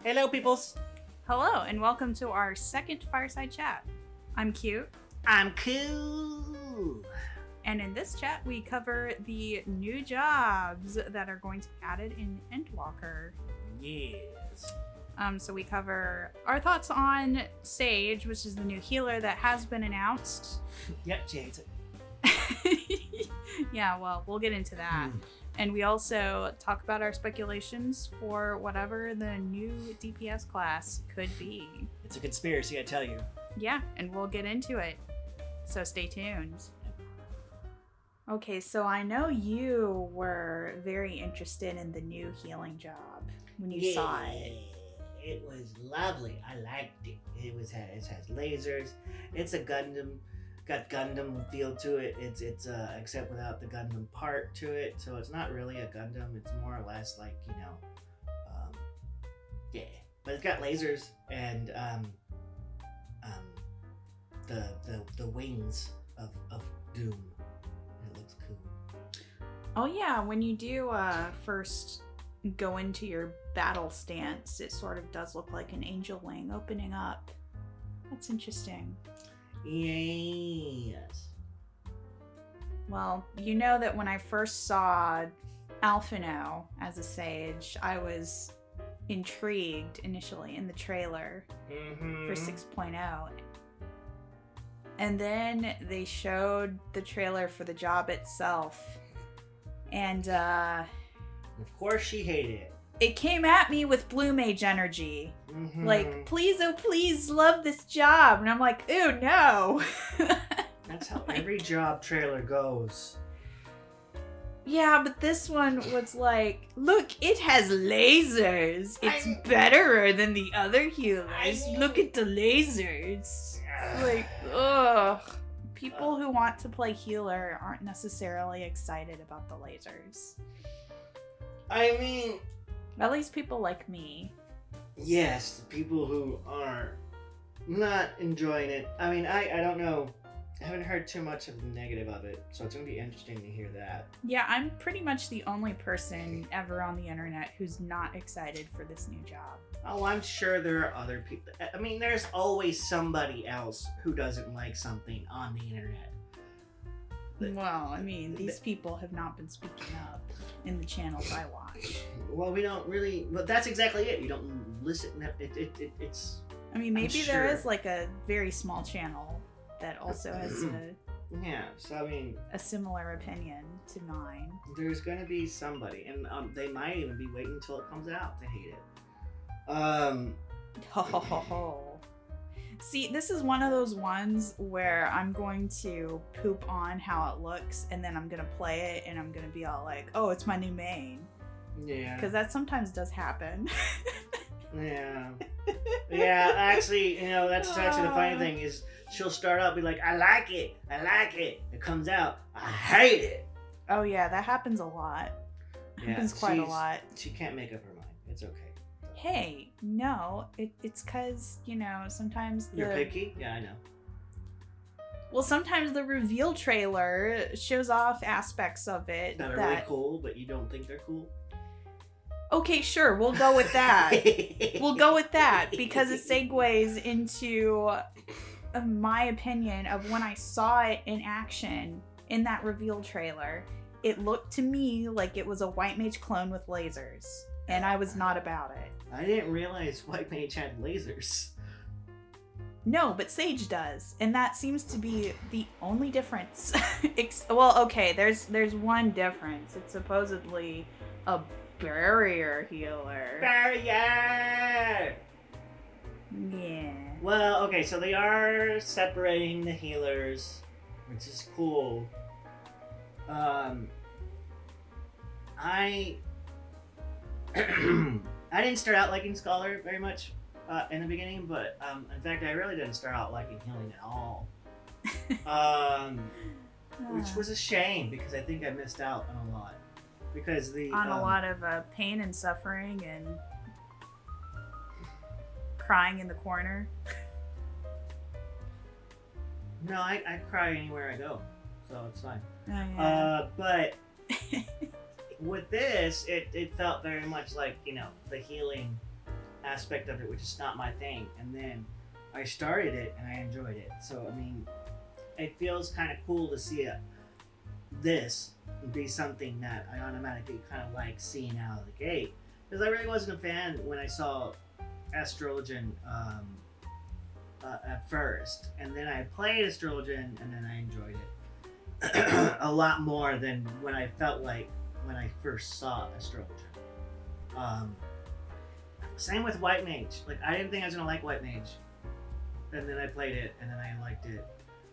Hello, peoples. Hello, and welcome to our second Fireside Chat. I'm Cute. I'm Kool. And in this chat, we cover the new jobs that are going to be added in Endwalker. Yes. So we cover our thoughts on Sage, which is the new healer that has been announced. Yep, Jade. Yeah, well, we'll get into that. And we also talk about our speculations for whatever the new DPS class could be. It's a conspiracy, I tell you. Yeah, and we'll get into it. So stay tuned. Okay, so I know you were very interested in the new healing job when you saw it. It was lovely. I liked it. It has lasers. It's a Gundam. Got Gundam feel to it. It's except without the Gundam part to it. So it's not really a Gundam. It's more or less like, yeah. But it's got lasers and the wings of doom. It looks cool. Oh yeah, when you do first go into your battle stance, it sort of does look like an angel wing opening up. That's interesting. Yes. Well, you know that when I first saw Alphino as a Sage, I was intrigued initially in the trailer for 6.0. And then they showed the trailer for the job itself. And Of course she hated it. it came at me with Blue Mage energy. Like, please, oh please, love this job. And I'm like, ooh, no. That's how every job trailer goes. Yeah, but this one was like, look, it has lasers. It's better than the other healers. Look at the lasers. Like, ugh. People who want to play healer aren't necessarily excited about the lasers. I mean, At least people like me. yes, the people who are not enjoying it. I mean, I don't know. I haven't heard too much of the negative of it, so it's going to be interesting to hear that. Yeah, I'm pretty much the only person ever on the internet who's not excited for this new job. Oh, I'm sure there are other people. I mean, there's always somebody else who doesn't like something on the internet. Well, I mean, these people have not been speaking up in the channels I watch. Well, we don't really. Well, that's exactly it. You don't listen. It's. I mean, maybe I'm there sure. is like a very small channel that also has Yeah, so I mean, a similar opinion to mine. there's gonna be somebody, and they might even be waiting until it comes out to hate it. Ho ho ho ho. See, this is one of those ones where I'm going to poop on how it looks, and then I'm gonna play it, and I'm gonna be all like, "Oh, it's my new main," Yeah. because that sometimes does happen. Yeah. Yeah, actually, that's actually the funny thing is she'll start out be like, I like it. It comes out, I hate it. Oh yeah, that happens a lot. Happens quite a lot. She can't make up her mind. It's okay. Hey, no, it's because, sometimes You're picky? Yeah, I know. Well, sometimes the reveal trailer shows off aspects of it That are really cool, but you don't think they're cool? Okay, sure, we'll go with that. We'll go with that because it segues into my opinion of when I saw it in action in that reveal trailer. It looked to me like it was a White Mage clone with lasers, and I was not about it. I didn't realize White Mage had lasers. No, but Sage does, and that seems to be the only difference. Well, okay, there's one difference. It's supposedly a barrier healer. Barrier! Yeah. Well, okay, so they are separating the healers, which is cool. I didn't start out liking Scholar very much in the beginning, but in fact, I really didn't start out liking healing at all. Which was a shame because I think I missed out on a lot. Because on a lot of pain and suffering and crying in the corner. No, I cry anywhere I go, so it's fine. Oh, yeah. But with this, it felt very much like, the healing aspect of it, which is not my thing. And then I started it and I enjoyed it. So I mean, it feels kind of cool to see this be something that I automatically kind of like seeing out of the gate. Because I really wasn't a fan when I saw Astrologian at first, and then I played Astrologian, and then I enjoyed it a lot more than when I felt like when I first saw Astrologian. Same with White Mage. Like, I didn't think I was gonna like White Mage, and then I played it, and then I liked it.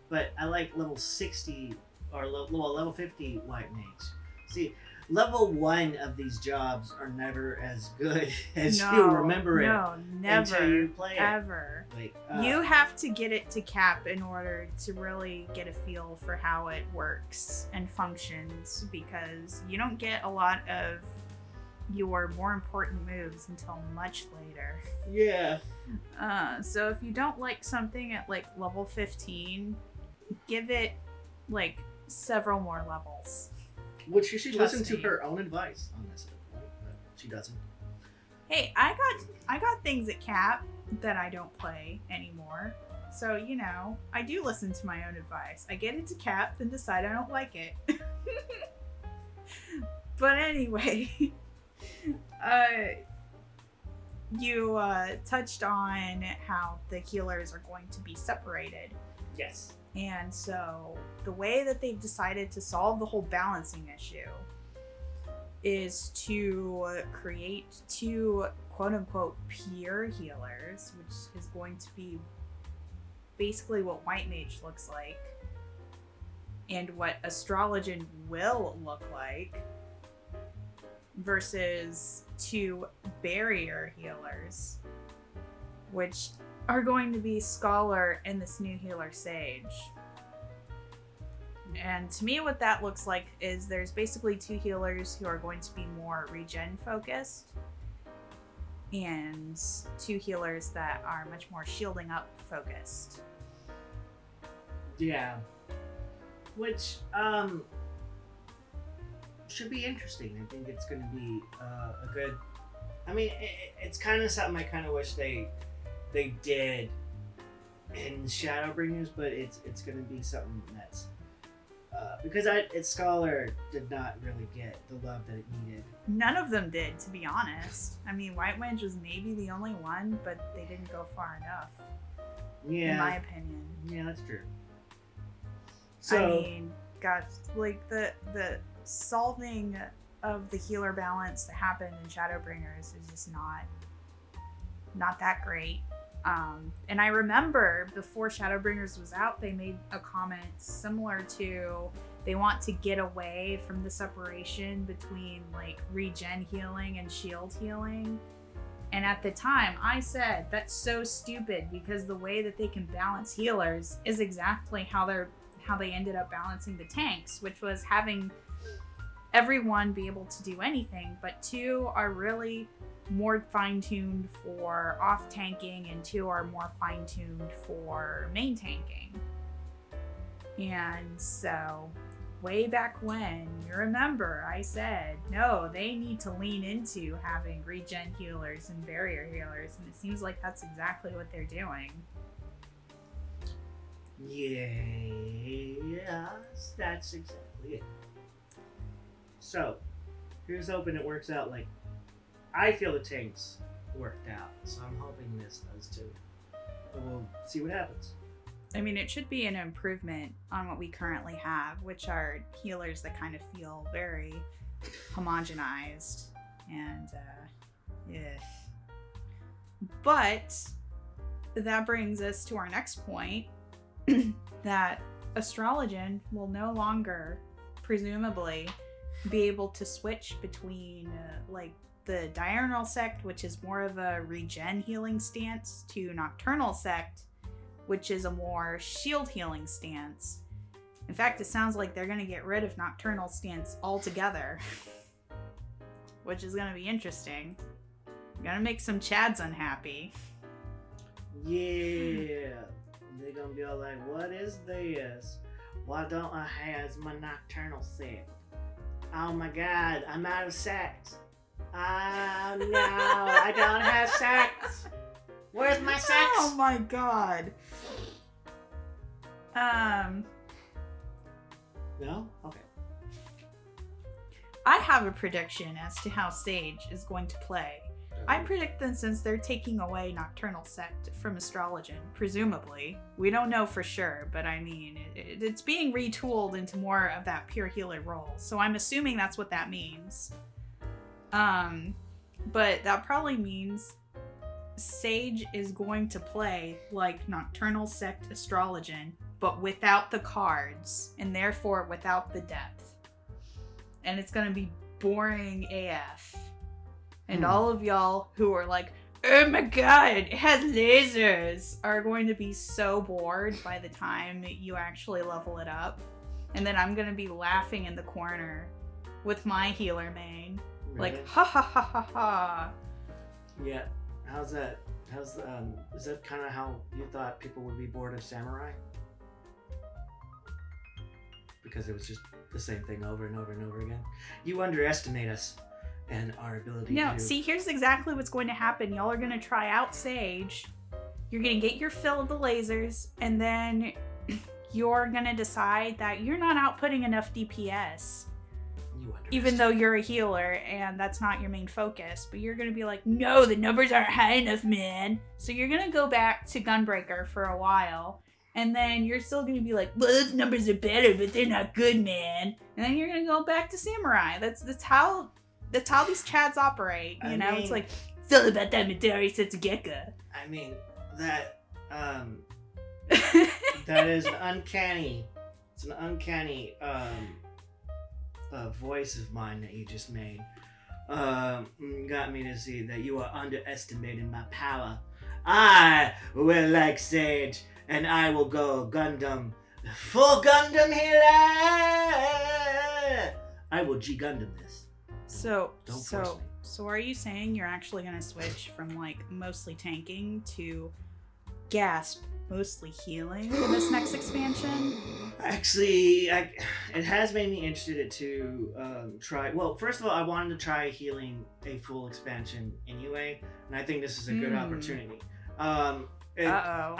But I like level 60 or level 50 White Mage. See, level 1 of these jobs are never as good as you remember it. No, never. Until you play it. Ever. Like, you have to get it to cap in order to really get a feel for how it works and functions, because you don't get a lot of your more important moves until much later. Yeah. So if you don't like something at like level 15, give it like several more levels. Which you should listen Trust me. to her own advice on this, but she doesn't. Hey, I got things at cap that I don't play anymore. So, you know, I do listen to my own advice. I get it to cap, then decide I don't like it. But anyway, you touched on how the healers are going to be separated. Yes. And so the way that they've decided to solve the whole balancing issue is to create 2 quote-unquote pure healers, which is going to be basically what White Mage looks like and what Astrologian will look like, versus 2 barrier healers, which are going to be Scholar and this new healer Sage. And to me, what that looks like is there's basically 2 healers who are going to be more regen focused, and 2 healers that are much more shielding up focused. Yeah. Which should be interesting. I think it's going to be a good. I mean, it's kind of something I kind of wish they did in Shadowbringers, but it's going to be something that's because its Scholar did not really get the love that it needed. None of them did, to be honest. I mean, White Mage was maybe the only one, but they didn't go far enough. Yeah. In my opinion. Yeah, that's true. So, I mean, gosh, like the solving of the healer balance that happened in Shadowbringers is just not that great. And I remember before Shadowbringers was out, they made a comment similar to they want to get away from the separation between like regen healing and shield healing. And at the time, I said that's so stupid, because the way that they can balance healers is exactly how they ended up balancing the tanks, which was having everyone be able to do anything, but 2 are really more fine-tuned for off-tanking and 2 are more fine-tuned for main tanking. And so way back when, you remember I said, no, they need to lean into having regen healers and barrier healers, and it seems like that's exactly what they're doing. yes, that's exactly it. So, here's hoping it works out like I feel the tanks worked out, so I'm hoping this does too. But we'll see what happens. I mean, it should be an improvement on what we currently have, which are healers that kind of feel very homogenized and, yeah. But that brings us to our next point, that Astrologian will no longer, presumably, be able to switch between, like, the Diurnal Sect, which is more of a regen healing stance, to Nocturnal Sect, which is a more shield healing stance. In fact, it sounds like they're going to get rid of Nocturnal stance altogether, which is going to be interesting. Gonna make some Chads unhappy. Yeah. They're gonna be all like, what is this? Why don't I have my Nocturnal Sect? Oh my god, I'm out of sect. Oh no, I don't have sex. Where's my sex? Oh my god. No? Okay. I have a prediction as to how Sage is going to play. I predict that since they're taking away Nocturnal Sect from Astrologian, presumably, we don't know for sure, but I mean, it's being retooled into more of that pure healer role, so I'm assuming that's what that means. But that probably means Sage is going to play like Nocturnal Sect Astrologian, but without the cards, and therefore without the depth. And it's gonna be boring AF. And all of y'all who are like, oh my god, it has lasers, are going to be so bored by the time you actually level it up. And then I'm gonna be laughing in the corner with my healer main. Really? Like, ha ha ha ha ha. Yeah. How's that? Is that kind of how you thought people would be bored of Samurai? Because it was just the same thing over and over and over again. You underestimate us and our ability to... No, see, here's exactly what's going to happen. Y'all are going to try out Sage. You're going to get your fill of the lasers, and then you're going to decide that you're not outputting enough DPS. Even though you're a healer, and that's not your main focus. But you're going to be like, no, the numbers aren't high enough, man. So you're going to go back to Gunbreaker for a while. And then you're still going to be like, well, those numbers are better, but they're not good, man. And then you're going to go back to Samurai. That's how these chads operate. You know, it's like, it's all about that Midori Setsugeka. I mean, that is an uncanny, voice of mine that you just made. Got me to see that you are underestimating my power. I will like Sage, and I will go Gundam, full Gundam healer. I will G Gundam this. So are you saying you're actually gonna switch from like mostly tanking to gasp mostly healing in this next expansion? Actually, it has made me interested to try. Well, first of all, I wanted to try healing a full expansion anyway, and I think this is a good opportunity. I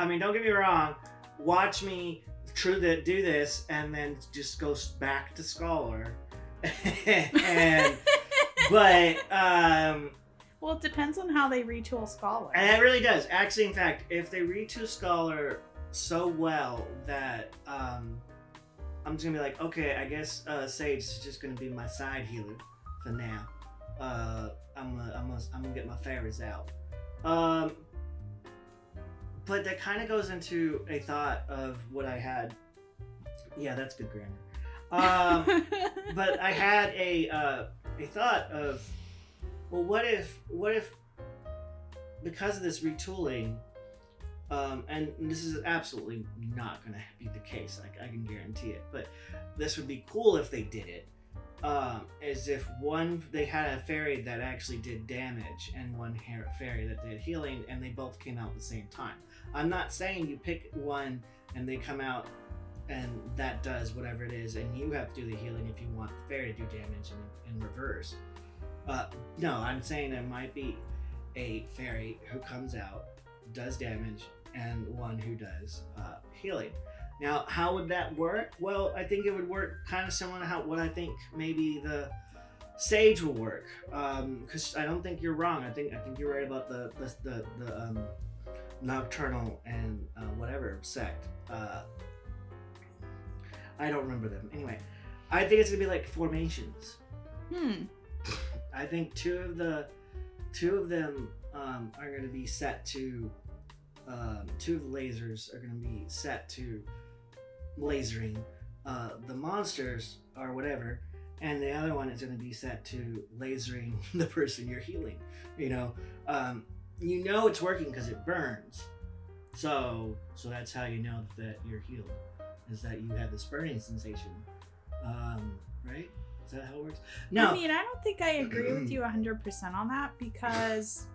mean, don't get me wrong. Watch me do this, and then just go back to Scholar. Well, it depends on how they retool Scholar. And it really does. Actually, in fact, if they retool Scholar so well that I'm just gonna be like, okay, I guess Sage is just gonna be my side healer for now. I'm gonna get my favorites out. But that kind of goes into a thought of what I had. Yeah, that's good grammar. But I had a thought of, well, what if because of this retooling, and this is absolutely not going to be the case, I can guarantee it, but this would be cool if they did it, is if they had a fairy that actually did damage and one fairy that did healing, and they both came out at the same time. I'm not saying you pick one and they come out and that does whatever it is, and you have to do the healing if you want the fairy to do damage in reverse. No, I'm saying there might be a fairy who comes out, does damage, and one who does healing. Now, how would that work? Well, I think it would work kind of similar to what I think maybe the Sage will work. Because I don't think you're wrong. I think you're right about the Nocturnal and whatever sect. I don't remember them. Anyway, I think it's gonna be like formations. I think two of them are gonna be set to. Two of the lasers are gonna be set to lasering the monsters or whatever, and the other one is gonna be set to lasering the person you're healing. You know it's working because it burns. So that's how you know that you're healed, is that you have this burning sensation. Right? Is that how it works? No. I mean, I don't think I agree with you 100% on that, because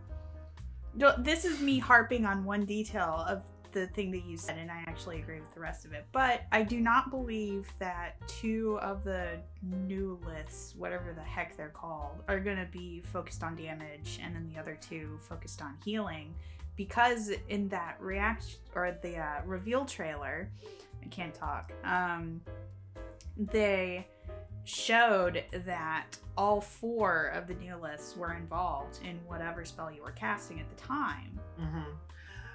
this is me harping on one detail of the thing that you said, and I actually agree with the rest of it. But I do not believe that 2 of the new lists, whatever the heck they're called, are going to be focused on damage, and then the other 2 focused on healing. Because in that reveal trailer, I can't talk, they showed that all 4 of the new lists were involved in whatever spell you were casting at the time. Mm-hmm.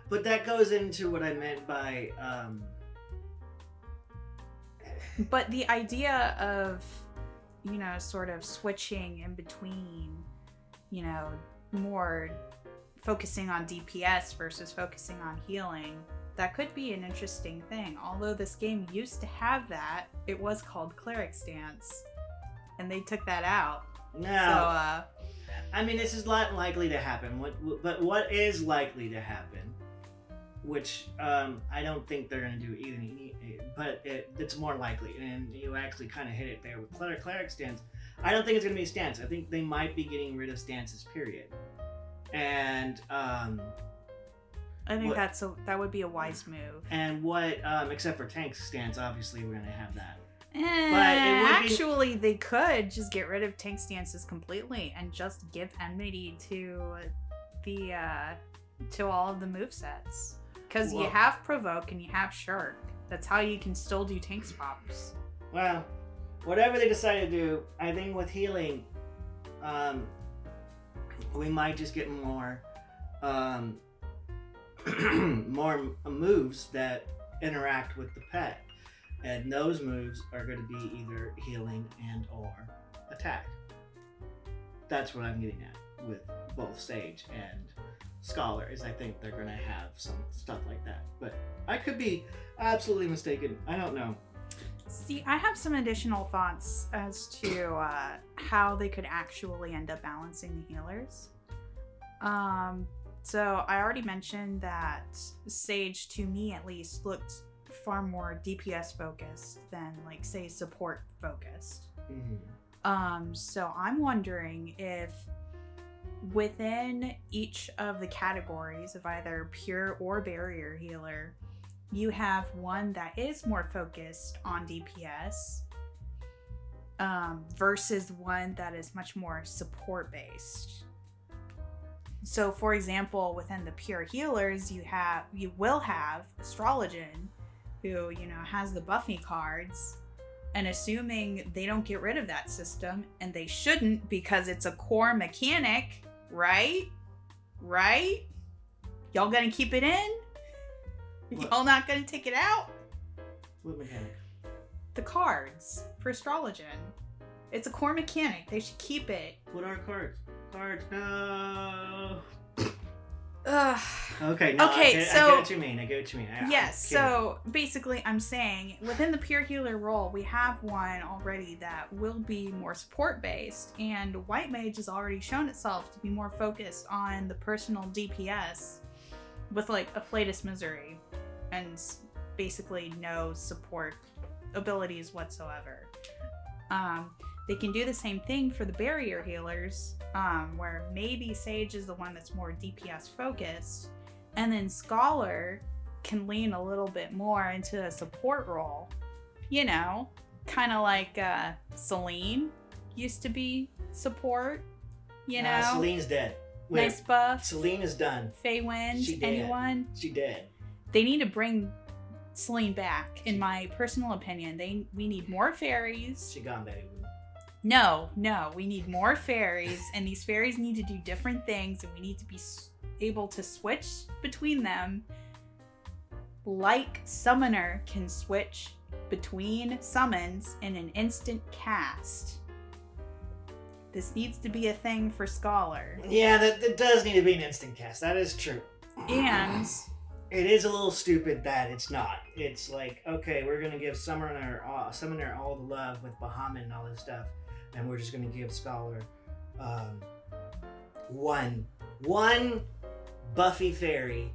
But that goes into what I meant by... But the idea of, sort of switching in between, more focusing on DPS versus focusing on healing, that could be an interesting thing. Although this game used to have that, it was called Cleric Stance, and they took that out. No. So, I mean, this is not likely to happen. But what is likely to happen, which I don't think they're going to do either, but it's more likely, and you actually kind of hit it there with Cleric Stance. I don't think it's going to be a stance. I think they might be getting rid of stances, period. And I think that would be a wise move. And except for tank stance, obviously we're gonna have that. Actually, they could just get rid of tank stances completely and just give enmity to all of the movesets. Because you have provoke and you have shirk. That's how you can still do tank swaps. Well, whatever they decide to do, I think with healing, we might just get more more moves that interact with the pet, and those moves are going to be either healing and or attack. That's what I'm getting at with both Sage and Scholar, is I think they're going to have some stuff like that, but I could be absolutely mistaken. I don't know. See, I have some additional thoughts as to how they could actually end up balancing the healers. So I already mentioned that Sage, to me at least, looked far more DPS focused than, like, say, support focused. Mm-hmm. So I'm wondering if within each of the categories of either pure or barrier healer, you have one that is more focused on DPS versus one that is much more support based. So, for example, within the pure healers, you will have Astrologian, who, has the Buffy cards, and assuming they don't get rid of that system, and they shouldn't because it's a core mechanic, right? Right? Y'all gonna keep it in? What? Y'all not gonna take it out? What mechanic? The cards for Astrologian. It's a core mechanic. They should keep it. What are cards? Cards, no. Ugh. Okay, no, okay, I so get what you mean. Yes, so basically I'm saying within the pure healer role, we have one already that will be more support based, and White Mage has already shown itself to be more focused on the personal DPS with, like, Afflatus Misery and basically no support abilities whatsoever. They can do the same thing for the barrier healers, where maybe Sage is the one that's more DPS focused, and then Scholar can lean a little bit more into a support role. Kind of like Celine used to be support, Celine's dead. Wait, nice buff. Celine is done. Feywind, anyone? She dead. They need to bring Celine back, in my personal opinion. We need more fairies. She gone, baby. No, we need more fairies, and these fairies need to do different things, and we need to be able to switch between them like Summoner can switch between summons in an instant cast. This needs to be a thing for Scholar. Yeah, that does need to be an instant cast. That is true. And it is a little stupid that it's not. It's like, okay, we're going to give Summoner all the love with Bahamut and all this stuff, and we're just going to give Scholar one Buffy fairy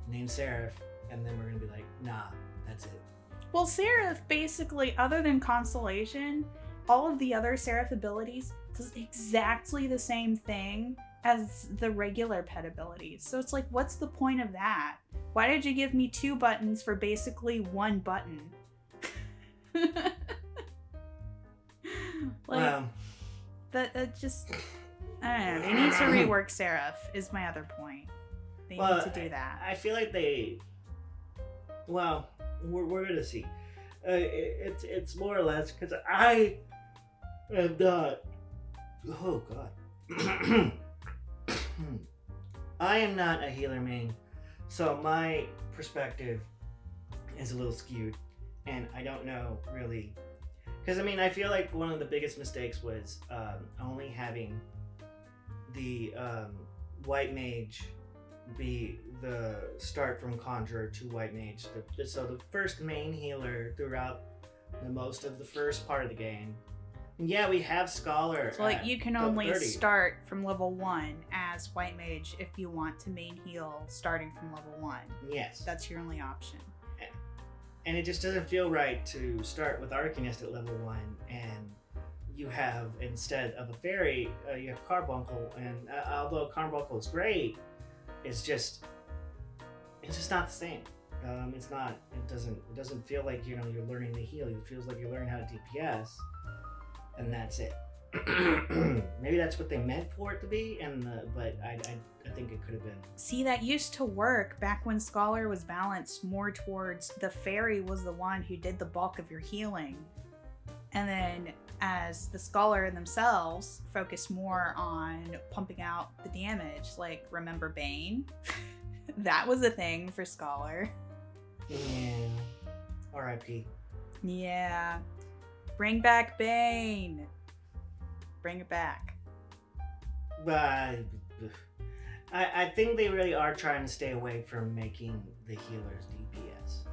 named Seraph, and then we're going to be like, nah, that's it. Well, Seraph, basically, other than Constellation, all of the other Seraph abilities does exactly the same thing as the regular pet abilities. So it's like, what's the point of that? Why did you give me 2 buttons for basically 1 button? Wow. That just... I don't know. They need to rework Seraph, is my other point. They need to do that. I feel like they... Well, we're going to see. It's more or less because I am not... Oh, God. I am not a healer main, so my perspective is a little skewed, and I don't know really, because I mean I feel like one of the biggest mistakes was only having the white mage be the start from conjurer to white mage, so the first main healer throughout the most of the first part of the game. Yeah, we have Scholar. So, like, you can only start from level 1 as White Mage if you want to main heal starting from level 1. Yes. That's your only option. And it just doesn't feel right to start with Arcanist at level 1 and you have, instead of a fairy, you have Carbuncle. And although Carbuncle is great, it's just not the same. It's not. It doesn't feel like you're learning to heal. It feels like you're learning how to DPS. And that's it. Maybe that's what they meant for it to be, but I think it could have been. See, that used to work back when Scholar was balanced more towards the fairy was the one who did the bulk of your healing. And then as the Scholar themselves focused more on pumping out the damage, like remember Bane? That was a thing for Scholar. Yeah. R.I.P. Yeah. Bring back Bane. Bring it back. But I think they really are trying to stay away from making the healers DPS.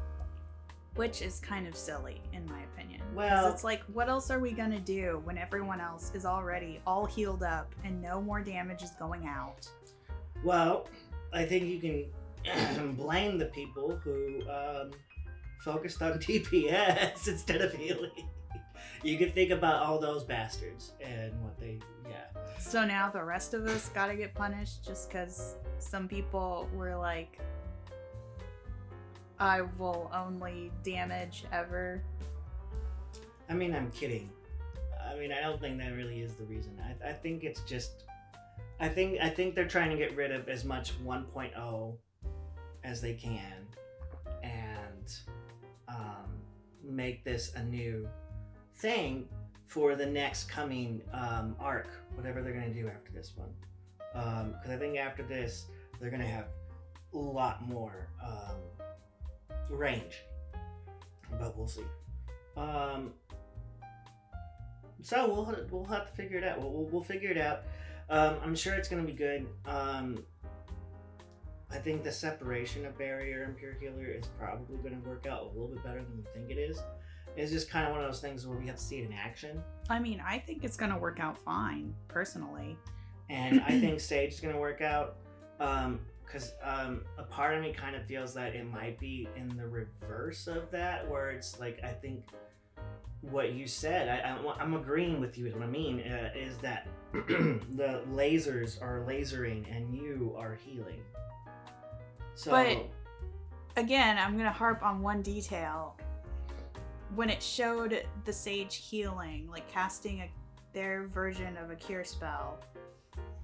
Which is kind of silly, in my opinion. Well, it's like, what else are we gonna do when everyone else is already all healed up and no more damage is going out? Well, I think you can blame the people who focused on DPS instead of healing. You can think about all those bastards and what they, So now the rest of us gotta get punished just because some people were like, I will only damage ever. I mean, I'm kidding. I mean, I don't think that really is the reason. I think it's just, I think they're trying to get rid of as much 1.0 as they can and make this a new thing for the next coming arc, whatever they're going to do after this one. Because I think after this, they're going to have a lot more range. But we'll see. So we'll have to figure it out. We'll figure it out. I'm sure it's going to be good. I think the separation of Barrier and Pure Healer is probably going to work out a little bit better than we think it is. It's just kind of one of those things where we have to see it in action. I mean, I think it's going to work out fine, personally. And I think Sage is going to work out. Because a part of me kind of feels that it might be in the reverse of that, where it's like, I think what you said, I'm agreeing with you. What I mean is that the lasers are lasering and you are healing. So, but again, I'm going to harp on one detail. When it showed the Sage healing, like casting their version of a cure spell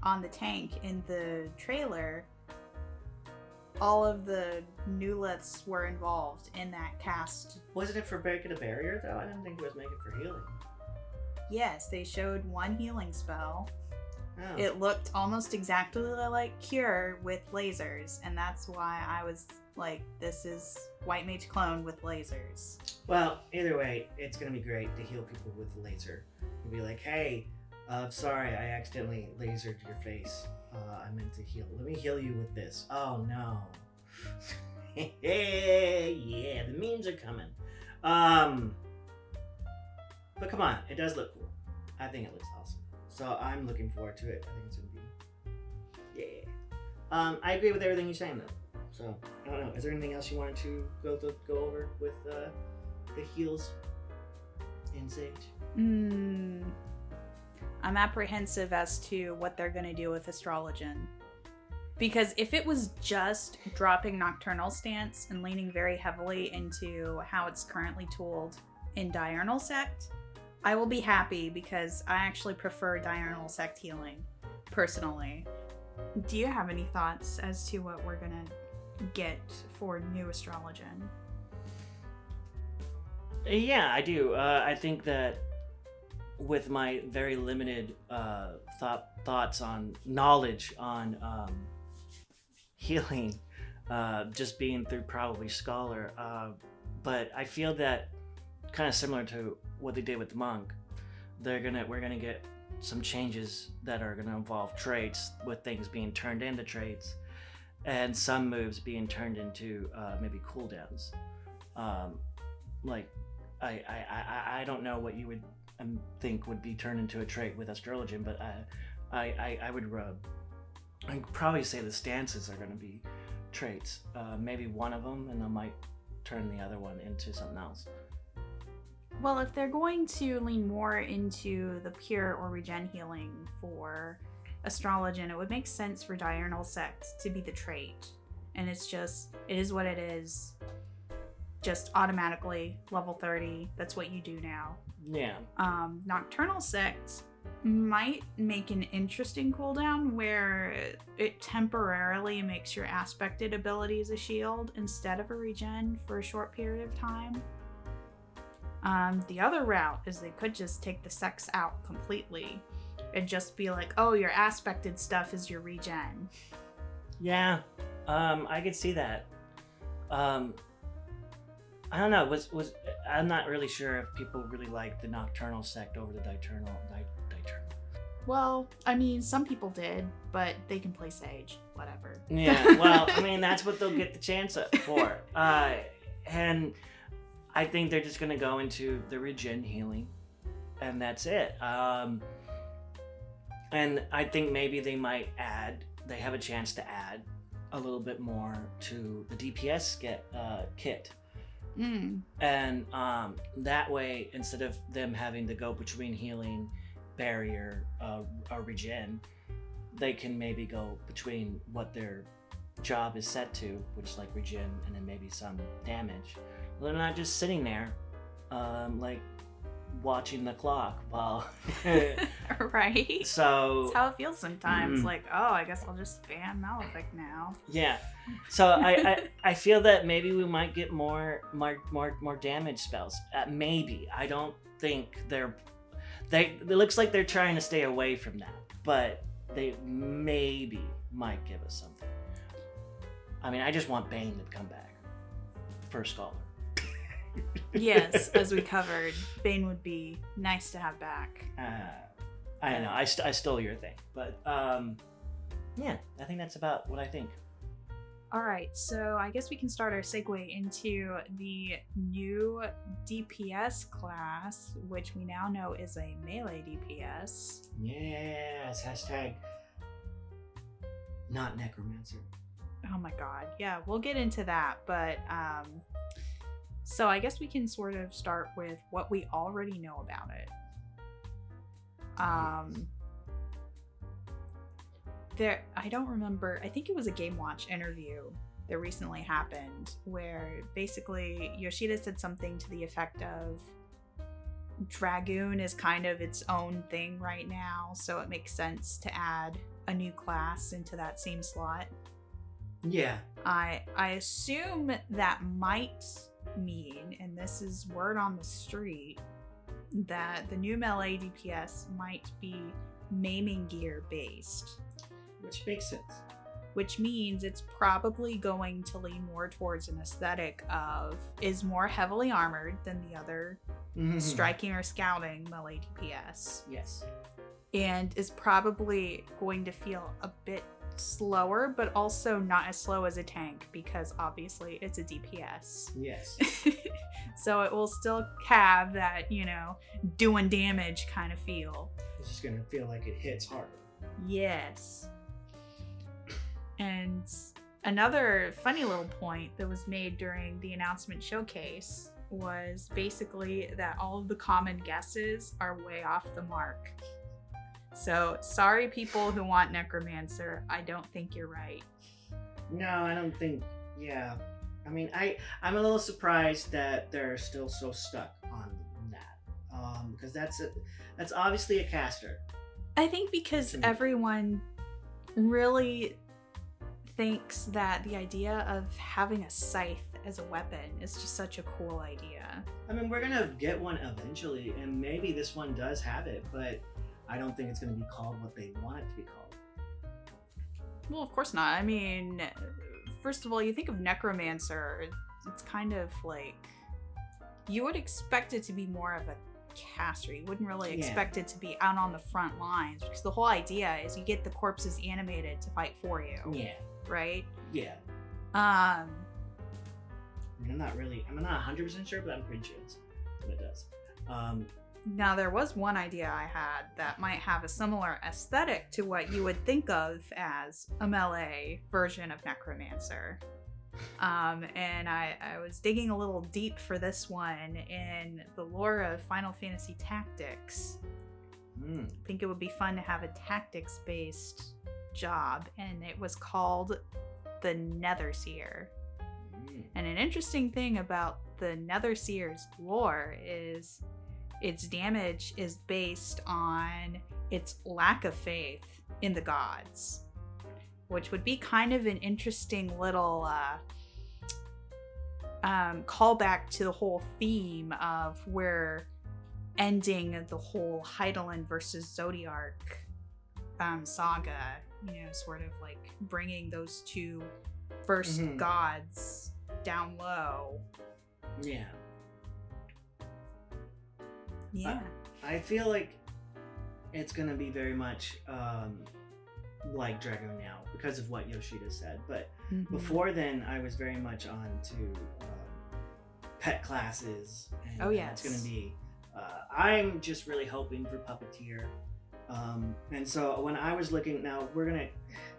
on the tank in the trailer, all of the Newliths were involved in that cast. Wasn't it for breaking a barrier, though? I didn't think it was making for healing. Yes, they showed one healing spell. Oh. It looked almost exactly like Cure with lasers, and that's why I was like, this is White Mage clone with lasers. Well, either way, it's going to be great to heal people with laser. You'll be like, hey, sorry, I accidentally lasered your face. I meant to heal. Let me heal you with this. Oh, no. Yeah, the memes are coming. But come on, it does look cool. I think it looks awesome. So I'm looking forward to it. I think it's going to be... Yeah. I agree with everything you're saying, though. So, I don't know. Is there anything else you wanted to go over with the heals in Sage? I'm apprehensive as to what they're going to do with Astrologian. Because if it was just dropping Nocturnal stance and leaning very heavily into how it's currently tooled in Diurnal Sect, I will be happy because I actually prefer Diurnal Sect healing, personally. Do you have any thoughts as to what we're gonna get for new Astrologian? Yeah, I do. I think that with my very limited thoughts on knowledge on healing, just being through probably Scholar, but I feel that kind of similar to what they did with Monk, we're gonna get some changes that are gonna involve traits, with things being turned into traits, and some moves being turned into maybe cooldowns. Like I don't know what you would think would be turned into a trait with Astrologian, but I would I'd probably say the stances are going to be traits. Maybe one of them, and I might turn the other one into something else. Well, if they're going to lean more into the pure or regen healing for Astrologian, it would make sense for Diurnal Sect to be the trait. And it is what it is. Just automatically level 30. That's what you do now. Yeah. Nocturnal Sect might make an interesting cooldown where it temporarily makes your aspected abilities a shield instead of a regen for a short period of time. The other route is they could just take the sex out completely and just be like, oh, your aspected stuff is your regen. Yeah. I could see that. I don't know. I'm not really sure if people really like the Nocturnal Sect over the Diurnal. Well, I mean, some people did, but they can play Sage, whatever. Yeah, well, I mean, that's what they'll get the chance for. And I think they're just going to go into the regen healing, and that's it. And I think maybe they have a chance to add a little bit more to the DPS kit. And that way, instead of them having to go between healing, barrier, or regen, they can maybe go between what their job is set to, which is like regen and then maybe some damage. They're not just sitting there like watching the clock while right. So that's how it feels sometimes. Like, oh, I guess I'll just spam Malefic now. Yeah. So I feel that maybe we might get more damage spells. Maybe. I don't think it looks like they're trying to stay away from that, but they maybe might give us something. I mean, I just want Bane to come back for Scholar. Yes, as we covered, Bane would be nice to have back. I don't know. I stole your thing, but yeah, I think that's about what I think. All right, so I guess we can start our segue into the new DPS class, which we now know is a melee DPS. Yes, hashtag not necromancer. Oh my god, yeah, we'll get into that, but so I guess we can sort of start with what we already know about it. I don't remember, I think it was a Game Watch interview that recently happened where basically Yoshida said something to the effect of Dragoon is kind of its own thing right now, so it makes sense to add a new class into that same slot. Yeah. I assume that might mean, and this is word on the street, that the new melee DPS might be maiming gear based. Which makes sense. Which means it's probably going to lean more towards an aesthetic of is more heavily armored than the other striking or scouting melee DPS. Yes. And is probably going to feel a bit slower, but also not as slow as a tank because obviously it's a DPS. Yes. So it will still have that, doing damage kind of feel. It's just gonna feel like it hits harder. Yes. And another funny little point that was made during the announcement showcase was basically that all of the common guesses are way off the mark. So, sorry people who want Necromancer. I don't think you're right. No, I don't think. Yeah, I mean, I'm a little surprised that they're still so stuck on that, because that's obviously a caster. I think because everyone really thinks that the idea of having a scythe as a weapon is just such a cool idea. I mean, we're gonna get one eventually, and maybe this one does have it, but I don't think it's gonna be called what they want it to be called. Well, of course not. I mean, first of all, you think of Necromancer, it's kind of like, you would expect it to be more of a caster. You wouldn't really expect it to be out on the front lines, because the whole idea is you get the corpses animated to fight for you. Yeah. Right? Yeah. I mean, I'm not 100% sure, but I'm pretty sure that's what it does. Now, there was one idea I had that might have a similar aesthetic to what you would think of as a melee version of Necromancer. And I was digging a little deep for this one in the lore of Final Fantasy Tactics. I think it would be fun to have a tactics-based job, and it was called the Netherseer. And an interesting thing about the Netherseer's lore is its damage is based on its lack of faith in the gods, which would be kind of an interesting little callback to the whole theme of we're ending the whole Heidelin versus Zodiark saga, sort of like bringing those two first gods down low. Yeah. Yeah. I feel like it's gonna be very much like Drago now because of what Yoshida said, but before then I was very much on to pet classes, and it's gonna be I'm just really hoping for Puppeteer, and so when I was looking, now we're gonna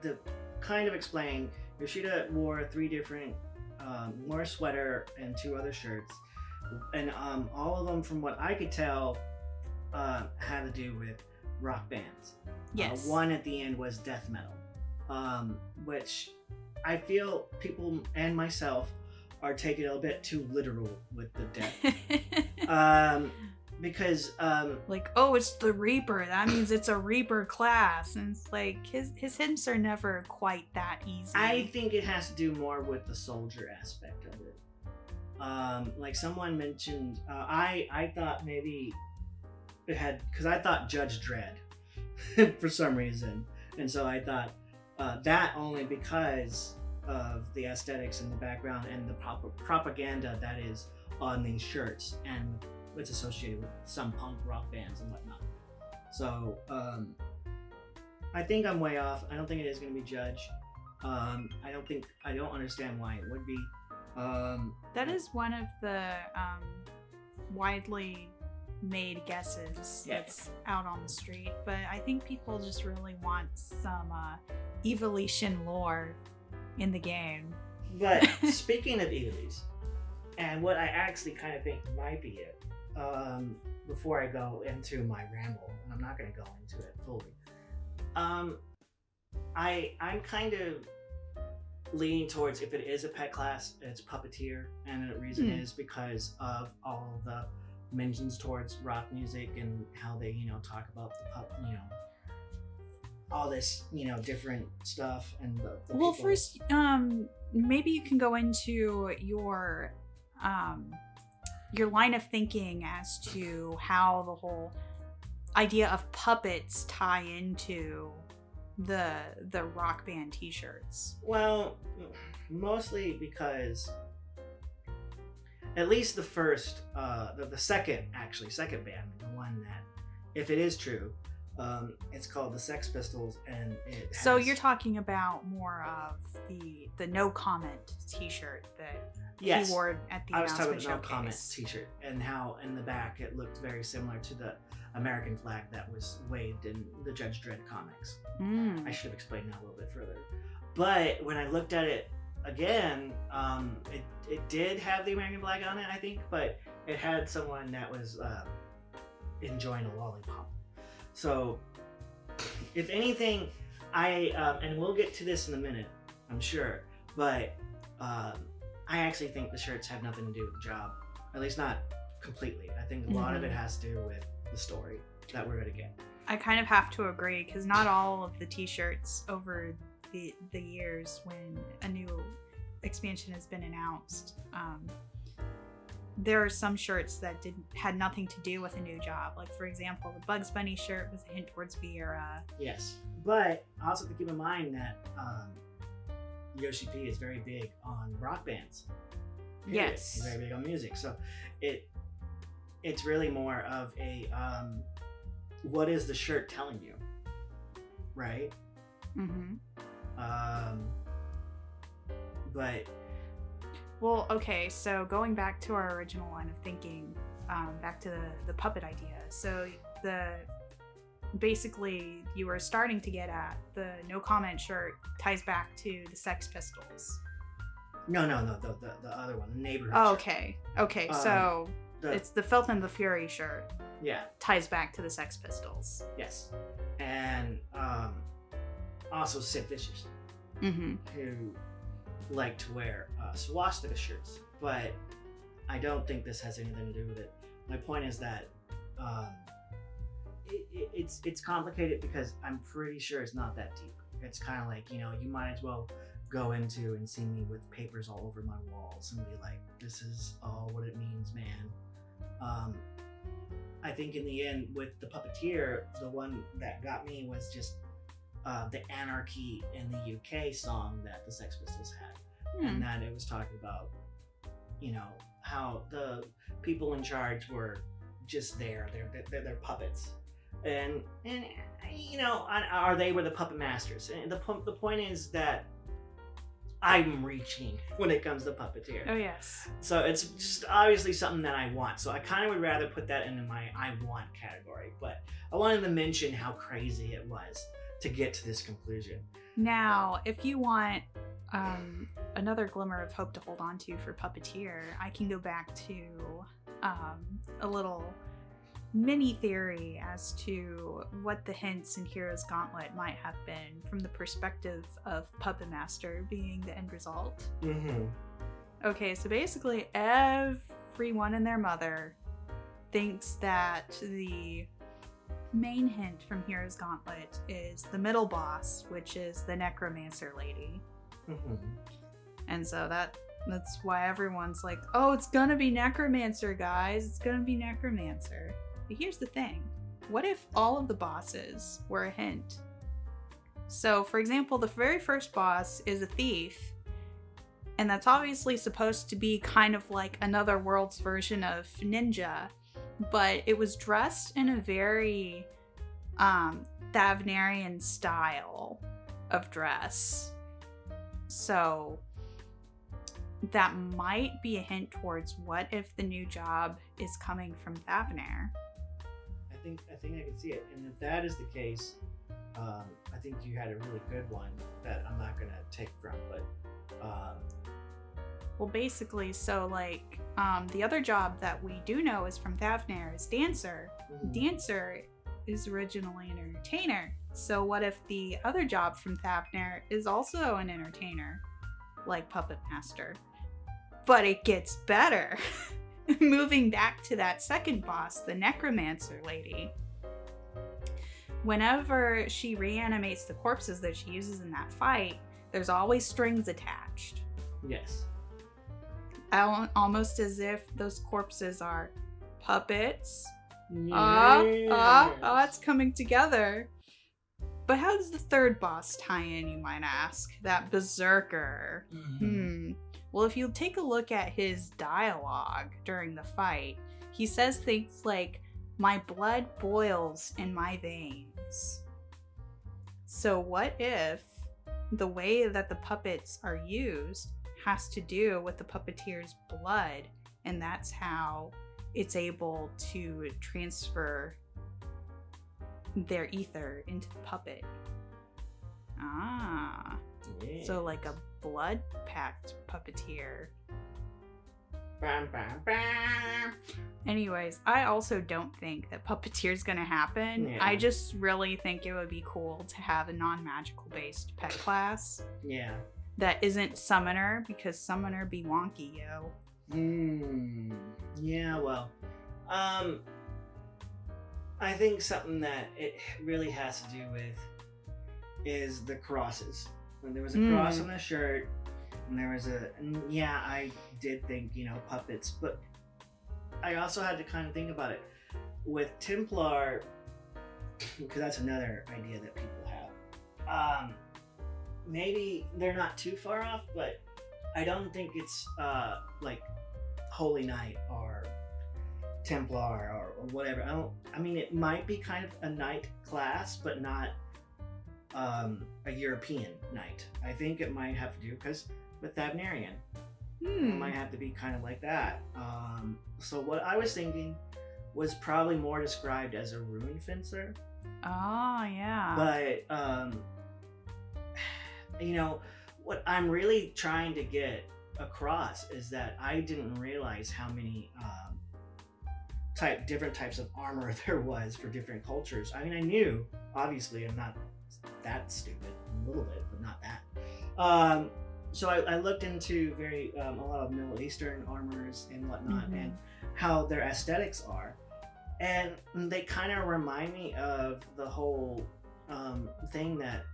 to kind of explain, Yoshida wore 3 different wore a sweater and 2 other shirts, and all of them, from what I could tell, had to do with rock bands. Yes. One at the end was death metal, which I feel people and myself are taking it a bit too literal with the death. Because like, oh, it's the Reaper, that means it's a Reaper class, and it's like his hints are never quite that easy. I think it has to do more with the soldier aspect of it. Like someone mentioned, I thought maybe it had, because I thought Judge Dredd for some reason, and so I thought that only because of the aesthetics in the background and the propaganda that is on these shirts, and it's associated with some punk rock bands and whatnot. So I think I'm way off. I don't think it is going to be Judge. I don't understand why it would be. That is one of the widely made guesses that's out on the street, but I think people just really want some evolution lore in the game. But speaking of Evilise, and what I actually kind of think might be it, before I go into my ramble, and I'm not going to go into it fully, I'm kind of leaning towards, if it is a pet class, it's Puppeteer, and the reason is because of all the mentions towards rock music and how they, talk about the all this, different stuff, and the well, people. First, maybe you can go into your line of thinking as to how the whole idea of puppets tie into the rock band t-shirts. Well, mostly because at least the first, the second band, the one that, if it is true, it's called the Sex Pistols, and it has... So you're talking about more of the no comment t-shirt that he wore at the announcement showcase. I was talking about the no comment t-shirt, and how in the back it looked very similar to the American flag that was waved in the Judge Dredd comics. I should have explained that a little bit further. But when I looked at it again, it did have the American flag on it, I think, but it had someone that was enjoying a lollipop. So If anything, and we'll get to this in a minute, I'm sure, but I actually think the shirts have nothing to do with the job. At least not completely. I think a lot of it has to do with the story that we're going to get. I kind of have to agree, because not all of the t-shirts over the years when a new expansion has been announced, there are some shirts that had nothing to do with a new job. Like, for example, the Bugs Bunny shirt was a hint towards Vieira. Yes, but I also have to keep in mind that Yoshi P is very big on rock bands. Period. Yes. He's very big on music. So it's really more of a what is the shirt telling you? Right? Mm-hmm. But well, okay, so going back to our original line of thinking, back to the puppet idea. So basically you were starting to get at the no comment shirt ties back to the Sex Pistols. No, the other one, the neighborhood. Oh, shirt. Okay, so it's the Filth and the Fury shirt. Yeah. Ties back to the Sex Pistols. Yes. And also Sid Vicious, mm-hmm. who like to wear swastika shirts, but I don't think this has anything to do with it. My point is that it's complicated because I'm pretty sure it's not that deep. It's kind of like, you might as well go into and see me with papers all over my walls and be like, this is all what it means, man. I think in the end with the Puppeteer, the one that got me was just the Anarchy in the UK song that the Sex Pistols had. And that it was talking about, how the people in charge were just there. They're puppets. And or they were the puppet masters. And the point is that I'm reaching when it comes to Puppeteer. Oh, yes. So it's just obviously something that I want. So I kind of would rather put that into my I want category. But I wanted to mention how crazy it was to get to this conclusion. Now, if you want another glimmer of hope to hold on to for Puppeteer, I can go back to a little mini theory as to what the hints in Hero's Gauntlet might have been from the perspective of Puppet Master being the end result. Mm-hmm. Okay, so basically everyone and their mother thinks that the main hint from Hero's Gauntlet is the middle boss, which is the Necromancer lady. Mm-hmm. And so that's why everyone's like, oh, it's gonna be Necromancer, guys. It's gonna be Necromancer. But here's the thing. What if all of the bosses were a hint? So, for example, the very first boss is a thief, and that's obviously supposed to be kind of like another world's version of Ninja, but it was dressed in a very Thavnarian style of dress. So that might be a hint towards what if the new job is coming from Thavnar. I think I can see it. And if that is the case, I think you had a really good one that I'm not going to take from, but well, basically, so like the other job that we do know is from Thavnar is Dancer. Mm-hmm. Dancer is originally an entertainer. So what if the other job from Thavnar is also an entertainer, like Puppet Master? But it gets better. Moving back to that second boss, the Necromancer lady. Whenever she reanimates the corpses that she uses in that fight, there's always strings attached. Yes. Almost as if those corpses are puppets. Yes. It's coming together. But how does the third boss tie in, you might ask? That Berserker. Mm-hmm. Well, if you take a look at his dialogue during the fight, he says things like, "My blood boils in my veins." So what if the way that the puppets are used has to do with the puppeteer's blood, and that's how it's able to transfer their ether into the puppet? Yes. So like a blood-packed puppeteer. Bam, bam, bam. Anyways, I also don't think that puppeteer's gonna happen. Yeah. I just really think it would be cool to have a non-magical based pet class Yeah. that isn't summoner, because summoner be wonky, yo. Yeah, well, I think something that it really has to do with is the crosses. When there was a cross on the shirt, and there was I did think, puppets, but I also had to kind of think about it with Templar, because that's another idea that people have. Maybe they're not too far off, but I don't think it's like Holy Knight or Templar or whatever. I mean, it might be kind of a knight class, but not a European knight. I think it might have to do because with Thavnarian, it might have to be kind of like that. So what I was thinking was probably more described as a rune fencer. Oh, yeah. But what I'm really trying to get across is that I didn't realize how many different types of armor there was for different cultures. I mean, I knew, obviously. I'm not that stupid, a little bit, but not that. So I looked into a lot of Middle Eastern armors and whatnot, and how their aesthetics are, and they kind of remind me of the whole thing that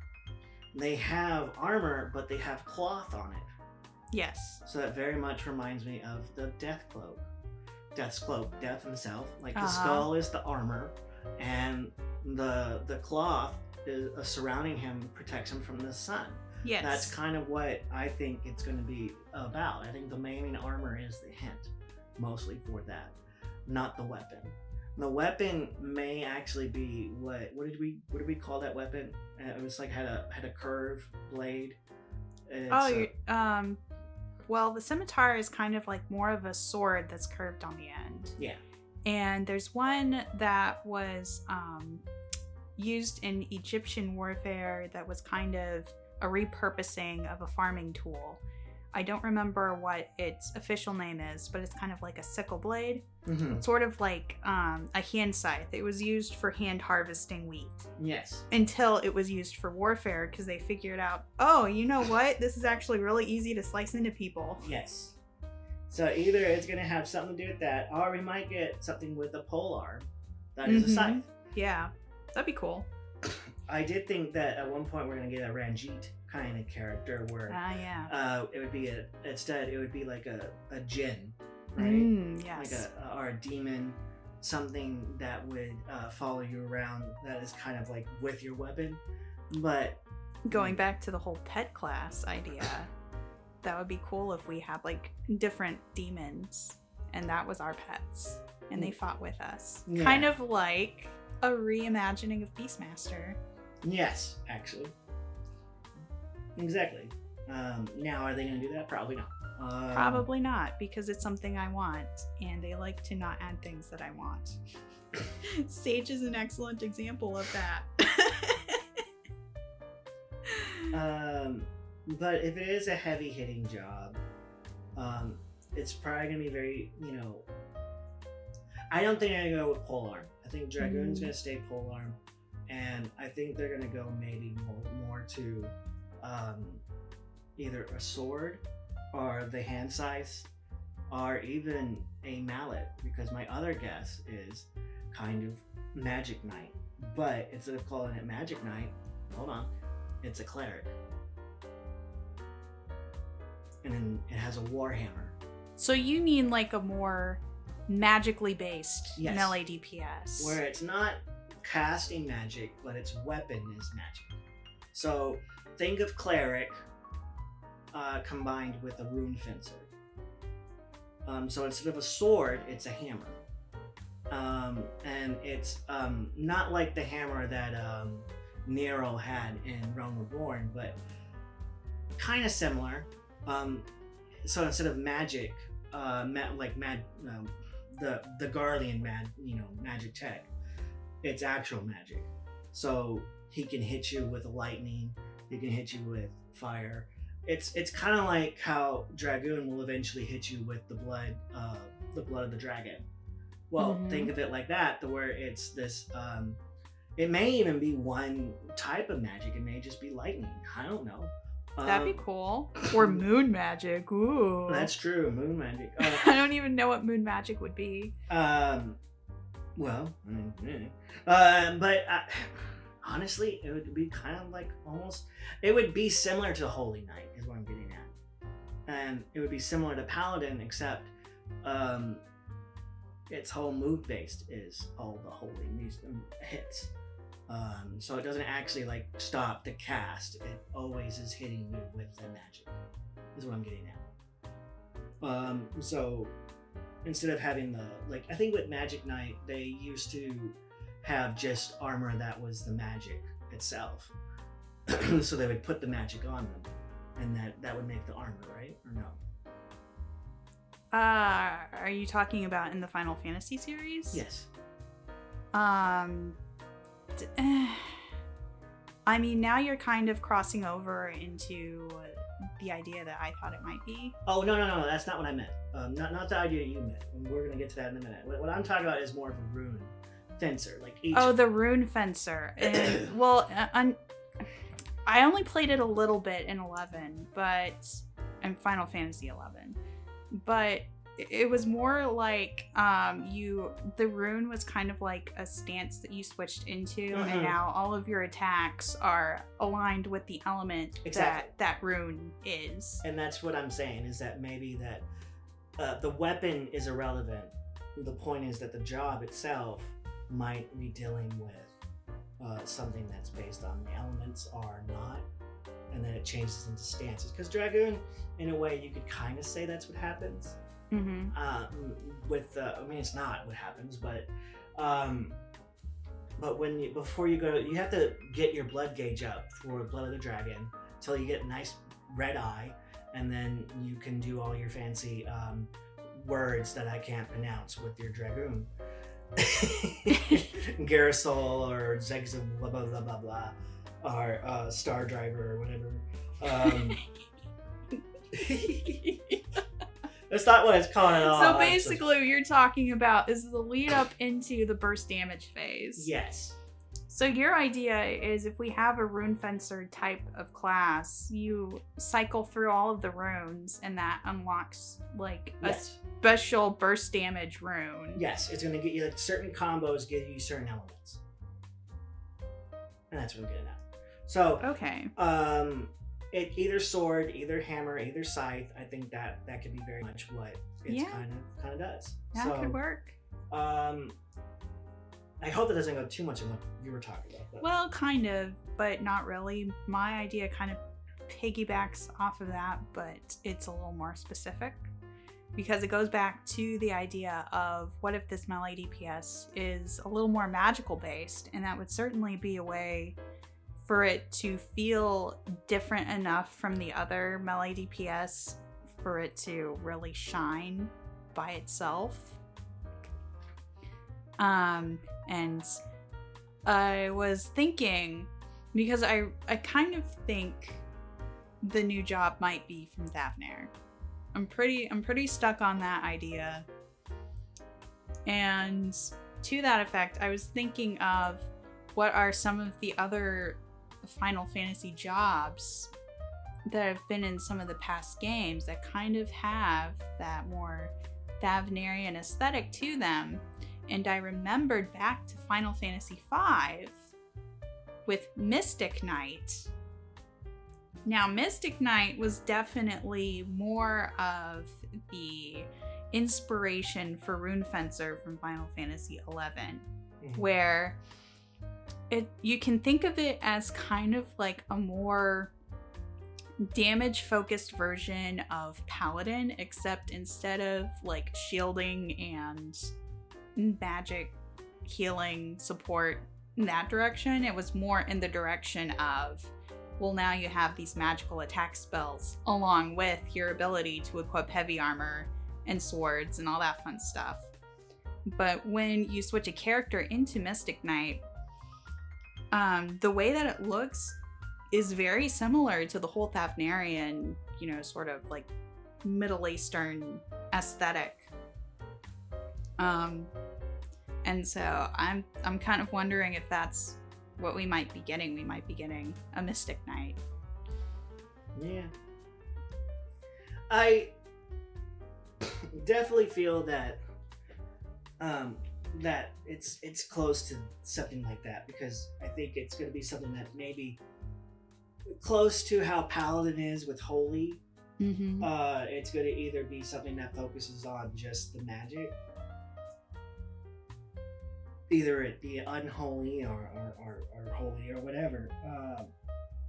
they have armor, but they have cloth on it. Yes. So that very much reminds me of the Death's Cloak, Death himself. Like the skull is the armor, and the cloth is surrounding him, protects him from the sun. Yes. That's kind of what I think it's going to be about. I think the main armor is the hint, mostly for that, not the weapon. The weapon may actually be what did we call that weapon? It was like had a curved blade. Well, the scimitar is kind of like more of a sword that's curved on the end. Yeah. And there's one that was used in Egyptian warfare that was kind of a repurposing of a farming tool. I don't remember what its official name is, but it's kind of like a sickle blade. Sort of like a hand scythe. It was used for hand harvesting wheat. Yes. Until it was used for warfare, because they figured out, oh, you know what? This is actually really easy to slice into people. Yes. So either it's going to have something to do with that, or we might get something with a polearm that is a scythe. Yeah, that'd be cool. I did think that at one point we're going to get a Ranjit kind of character where it would be it would be like a djinn, right? Yes. Like or a demon, something that would follow you around, that is kind of like with your weapon. But going back to the whole pet class idea, that would be cool if we had like different demons and that was our pets and they fought with us. Yeah. Kind of like a reimagining of Beastmaster. Yes, actually. Exactly. Now, are they going to do that? Probably not. Probably not, because it's something I want, and they like to not add things that I want. Sage is an excellent example of that. But if it is a heavy-hitting job, it's probably going to be very, I don't think they're going to go with polearm. I think Dragoon's going to stay polearm, and I think they're going to go maybe more to either a sword or the hand scythe or even a mallet, because my other guess is kind of Magic Knight, but instead of calling it Magic Knight, it's a cleric, and then it has a warhammer. So you mean like a more magically based melee DPS, where it's not casting magic, but its weapon is magic. So think of cleric combined with a rune fencer. So instead of a sword, it's a hammer. And it's not like the hammer that Nero had in Realm Reborn, but kind of similar. So instead of magic, the Garlean magic tech, it's actual magic. So he can hit you with lightning, he can hit you with fire, it's kind of like how Dragoon will eventually hit you with the blood of the dragon. Well, think of it like that, to where it's this. It may even be one type of magic. It may just be lightning. I don't know. That'd be cool. Or moon magic. Ooh. That's true. Moon magic. I don't even know what moon magic would be. Well, honestly, it would be kind of like almost. It would be similar to Holy Knight, is what I'm getting at, and it would be similar to Paladin, except its whole move based is all the holy hits. So it doesn't actually like stop the cast. It always is hitting you with the magic. Is what I'm getting at. So instead of having I think with Magic Knight they used to have just armor that was the magic itself. So they would put the magic on them, and that would make the armor, right? Or no? Are you talking about in the Final Fantasy series? Yes. I mean, now you're kind of crossing over into the idea that I thought it might be. Oh, no, that's not what I meant. Not the idea you meant. We're going to get to that in a minute. What I'm talking about is more of a rune fencer. The rune fencer. And, well, I only played it a little bit in 11, and Final Fantasy 11. But it was more like the rune was kind of like a stance that you switched into, and now all of your attacks are aligned with the element that rune is. And that's what I'm saying, is that maybe that the weapon is irrelevant. The point is that the job itself might be dealing with something that's based on the elements are not, and then it changes into stances. Because Dragoon, in a way, you could kind of say that's what happens. It's not what happens, but before you go, you have to get your blood gauge up for Blood of the Dragon till you get a nice red eye, and then you can do all your fancy words that I can't pronounce with your Dragoon. Garrisol or Zegza blah blah blah blah blah, or Star Driver or whatever. That's not what it's called at all. So basically, what you're talking about is the lead up into the burst damage phase. Yes. So your idea is, if we have a rune fencer type of class, you cycle through all of the runes, and that unlocks a special burst damage rune. Yes, it's going to get you certain combos, give you certain elements, and that's what I'm getting at. So okay. It either sword, either hammer, either scythe. I think that could be very much what it kind of does. That could work. I hope that doesn't go too much in what you were talking about. But. Well, kind of, but not really. My idea kind of piggybacks off of that, but it's a little more specific, because it goes back to the idea of what if this melee DPS is a little more magical based, and that would certainly be a way for it to feel different enough from the other melee DPS for it to really shine by itself. And I was thinking, because I kind of think the new job might be from Thavnair. I'm pretty stuck on that idea. And to that effect, I was thinking of what are some of the other Final Fantasy jobs that have been in some of the past games that kind of have that more Thavnairian aesthetic to them. And I remembered back to Final Fantasy V with Mystic Knight. Now, Mystic Knight was definitely more of the inspiration for Rune Fencer from Final Fantasy XI, where you can think of it as kind of like a more damage-focused version of Paladin, except instead of like shielding and magic healing support in that direction, it was more in the direction of, well, now you have these magical attack spells along with your ability to equip heavy armor and swords and all that fun stuff. But when you switch a character into Mystic Knight, the way that it looks is very similar to the whole Thavnarian, you know, sort of like Middle Eastern aesthetic. And so I'm kind of wondering if that's what we might be getting. We might be getting a Mystic Knight. Yeah. I definitely feel that that it's close to something like that, because I think it's going to be something that maybe close to how Paladin is with Holy. Mm-hmm. It's going to either be something that focuses on just the magic, either it be unholy or holy or whatever.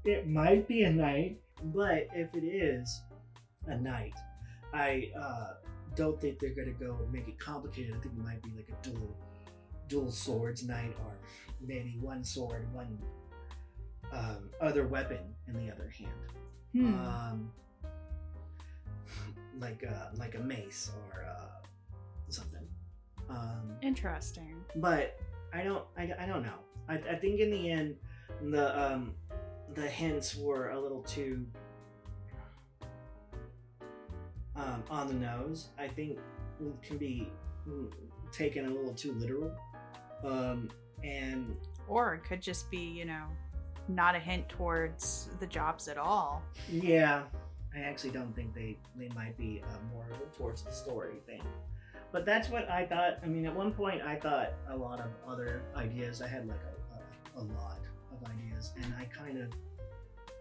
It might be a knight, but if it is a knight, I don't think they're gonna go and make it complicated. I think it might be like a dual swords knight, or maybe one sword, one other weapon in the other hand. Like a mace or something. Interesting. But I don't know. I think in the end the hints were a little too on the nose. I think it can be taken a little too literal. Or it could just be, you know, not a hint towards the jobs at all. Yeah, I actually don't think they might be more towards the story thing. But that's what I thought. I mean, at one point I thought a lot of other ideas. I had like a lot of ideas, and I kind of,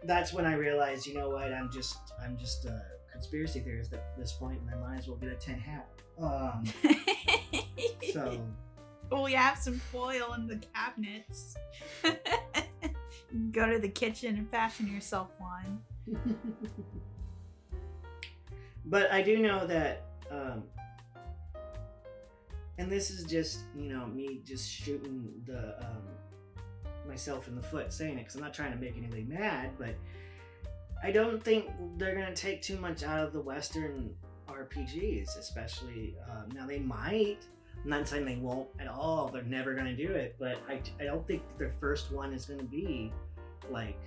that's when I realized, you know what, I'm just a conspiracy theorist at this point, and I might as well get a tin hat. So. Well, we have some foil in the cabinets. Go to the kitchen and fashion yourself one. But I do know that, and this is just, you know, me just shooting the myself in the foot saying it, because I'm not trying to make anybody mad, but I don't think they're going to take too much out of the Western RPGs, especially, now they might. I'm not saying they won't at all. They're never going to do it, but I don't think their first one is going to be like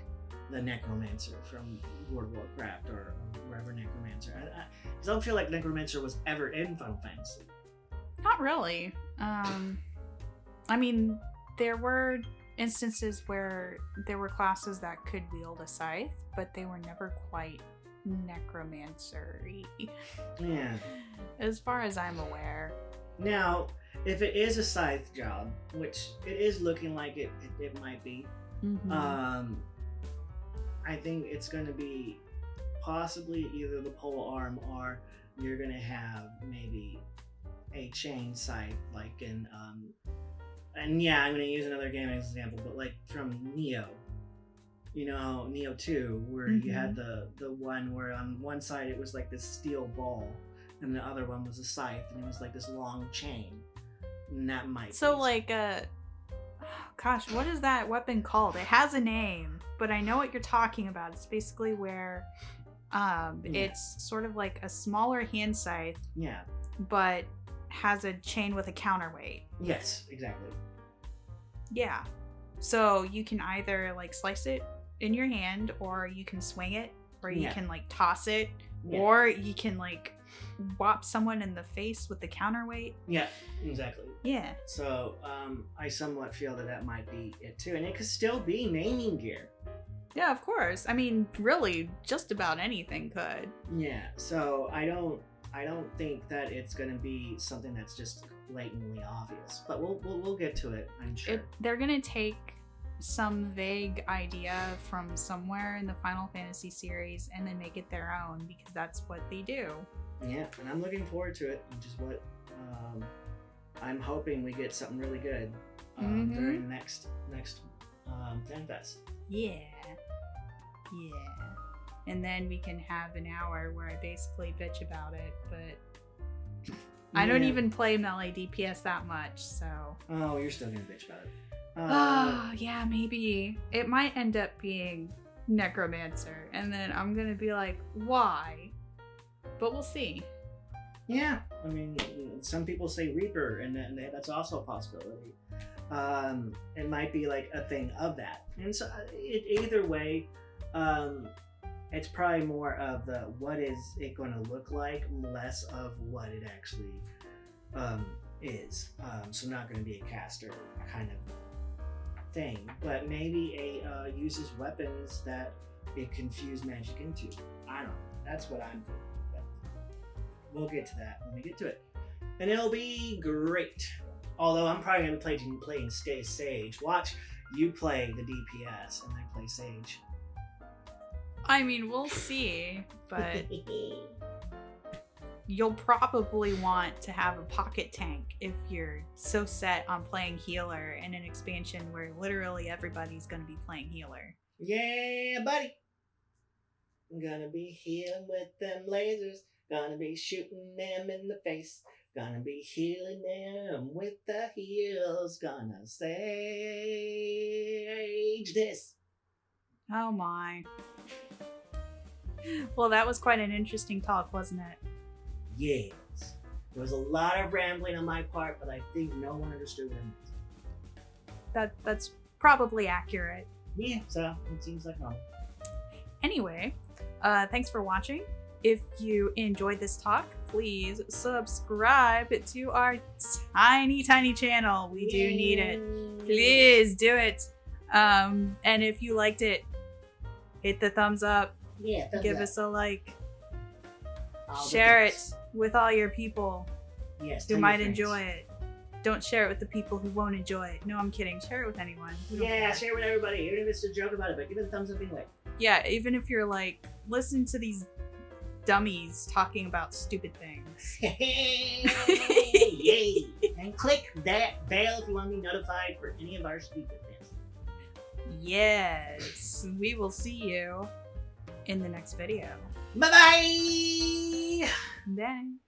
the Necromancer from World of Warcraft or wherever Necromancer. I don't feel like Necromancer was ever in Final Fantasy. Not really. I mean, there were instances where there were classes that could wield a scythe, but they were never quite necromancer-y. Yeah. As far as I'm aware. Now, if it is a scythe job, which it is looking like it might be, Mm-hmm. I think it's going to be possibly either the pole arm, or you're going to have maybe a chain scythe, like in and yeah, I'm going to use another game example, but like from Neo, you know, Neo 2, where you had the one where on one side it was like this steel ball, and the other one was a scythe, and it was like this long chain, and that might So be like gosh, what is that weapon called? It has a name, but I know what you're talking about. It's basically where it's sort of like a smaller hand scythe, yeah, but has a chain with a counterweight. yes, exactly. Yeah. So you can either like slice it in your hand, or you can swing it, or you can like toss it, or you can like whop someone in the face with the counterweight. Yeah, exactly. Yeah. So I somewhat feel that might be it too, and it could still be naming gear. Yeah, of course. I mean, really, just about anything could. Yeah. So I don't think that it's gonna be something that's just blatantly obvious, but we'll get to it, I'm sure. They're gonna take some vague idea from somewhere in the Final Fantasy series and then make it their own, because that's what they do. Yeah, and I'm looking forward to it, which is what I'm hoping we get something really good during the next FanFest. Yeah. And then we can have an hour where I basically bitch about it, but I don't even play melee DPS that much, so. Oh, you're still gonna bitch about it. Oh, yeah, maybe. It might end up being Necromancer, and then I'm gonna be like, why? But we'll see. Yeah, I mean, some people say Reaper, and that's also a possibility. It might be like a thing of that. And so either way, It's probably more of the what is it going to look like, less of what it actually is. So not going to be a caster kind of thing, but maybe a uses weapons that it confuse magic into. I don't know. That's what I'm thinking. But we'll get to that when we get to it, and it'll be great. Although I'm probably going to be playing Stay Sage. Watch you play the DPS and I play Sage. I mean, we'll see, but you'll probably want to have a pocket tank if you're so set on playing healer in an expansion where literally everybody's going to be playing healer. Yeah, buddy. I'm gonna be healing with them lasers. Gonna be shooting them in the face. Gonna be healing them with the heals. Gonna sage this. Oh my. Well, that was quite an interesting talk, wasn't it? Yes. There was a lot of rambling on my part, but I think no one understood what I meant. That's probably accurate. Yeah, so it seems like normal. Anyway, thanks for watching. If you enjoyed this talk, please subscribe to our tiny channel. We do need it. Please do it. And if you liked it, hit the thumbs up. Yeah, Give us a like. All the Share things. it with all your people Yes, who tell might your friends. enjoy it. Don't share it with the people who won't enjoy it. No, I'm kidding. Share it with anyone. We don't Yeah, care. share with everybody, even if it's a joke about it, but give it a thumbs up anyway. Yeah, even if you're like, listen to these dummies talking about stupid things. Yay! And click that bell if you want to be notified for any of our stupidness. Yes. We will see you in the next video. Bye-bye! Bye.